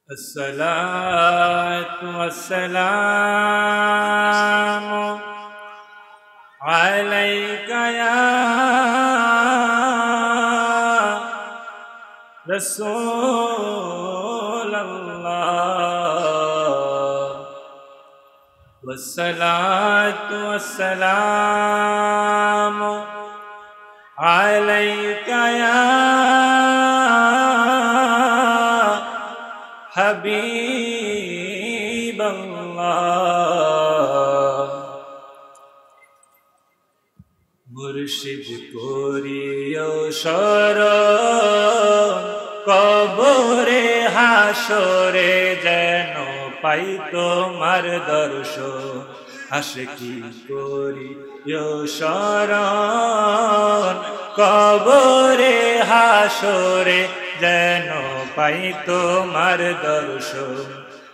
الصلاة والسلام عليك يا رسول الله والصلاة والسلام عليك يا حبيب الله মুর্শিদ করিও শরণ কবরে হাসরে যেন পাই তোমার দর্শন আশিকি করিও শরণ কবরে হাসরে যেন পাই তোমার দর্শন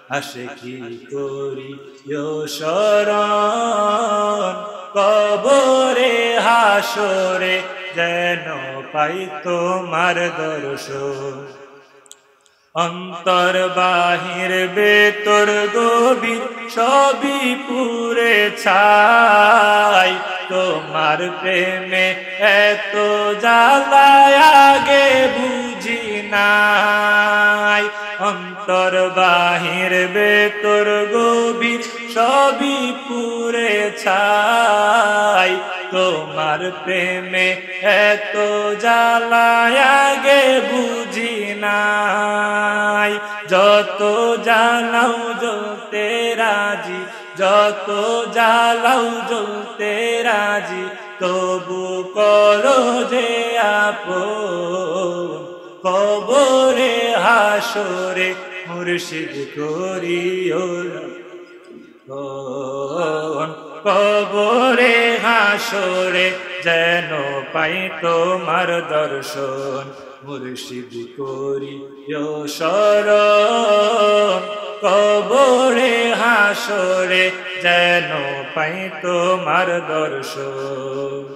আশিকি করিও শরণ কবরে হাসরে যেন পাই তোমার দর্শন অন্তর বাহির বেতর গভীর সবই পুরে ছাই তোমার প্রেমে এত জ্বালায় আগে বুঝি নাই অন্তর বাহির বেতর গভীর সবই পুরে ছাই তোমার প্রেমে এত জ্বালায় আগে বুঝি নাই যত জ্বালাও জ্বলতে রাজি যত জ্বালাও জ্বলতে রাজি তবু করো যে আপন কবরে হাসরে মুর্শিদ করিও কবরে হাসরে যেন পাই তোমার দর্শন মুর্শিদ করিও শরণ কবরে হাসরে যেন পাই তোমার দর্শন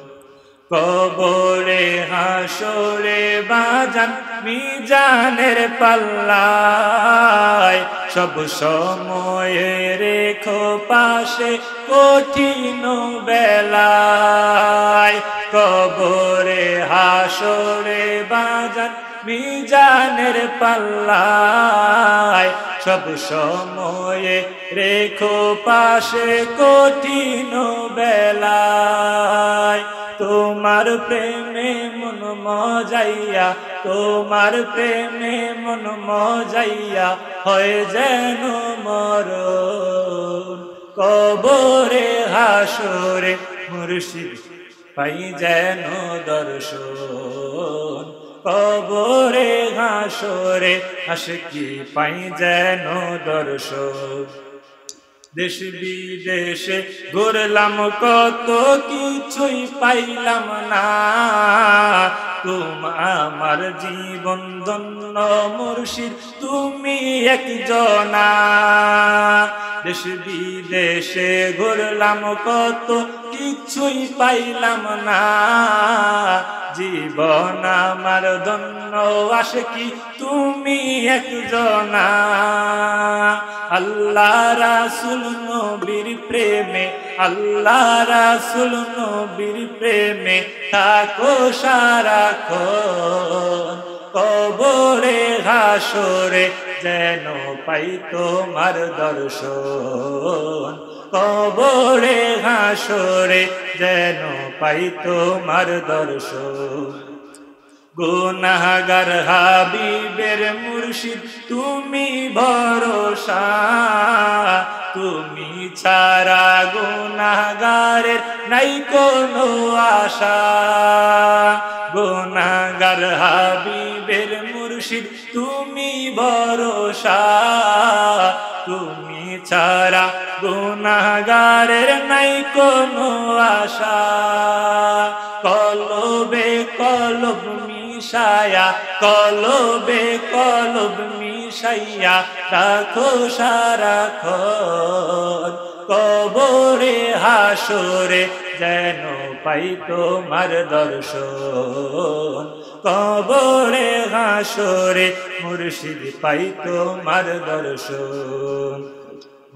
কবরে হাসরে বাজান মিজানের পাল্লায় সব সময়ে রেখো পাশে কঠিন বেলায় কবরে হাসরে বাজান মিজানের পাল্লায় সব সময়ে রেখো পাশে কঠিন বেলায় তোমার প্রেমে মন মজাইয়া তোমার প্রেমে মন মজাইয়া হয় যেন মরণ কবরে হাসরে মুর্শিদ পাই যেন দর্শন কবরে হাসরে আশিকি পাই যেন দর্শন দেশ বিদেশে ঘুরলাম কত কিছুই পাইলাম না আমার জীবন ধন্য মুর্শিদ তুমি একজনা দেশ বিদেশে ঘুরলাম কত কিছুই পাইলাম না জীবন আমার ধন্য আশিকি তুমি একজনা আল্লাহ রাসূল নবীর প্রেমে আল্লাহ রাসূল নবীর প্রেমে থাকো সারাক্ষণ কবরে হাসরে যেন পাই তোমার দর্শন কবরে হাসরে যেন পাই তোমার দর্শন গুনাহগার হাবিবের মুর্শিদ তুমি ভরসা তুমি ছাড়া গুনাহগারের নাই কোনো আশা গুনাহগার হাবিবের মুর্শিদ তুমি ভরসা তুমি ছাড়া গুনাহগারের নাই কোনো আশা কলবে কলব মিশায়া কলবে কলব মিশাইয়া রাখো সারাক্ষণ কবরে হাসরে যেন পাই তোমার দর্শন কবরে হাসরে মুর্শিদ পাই তোমার দর্শন।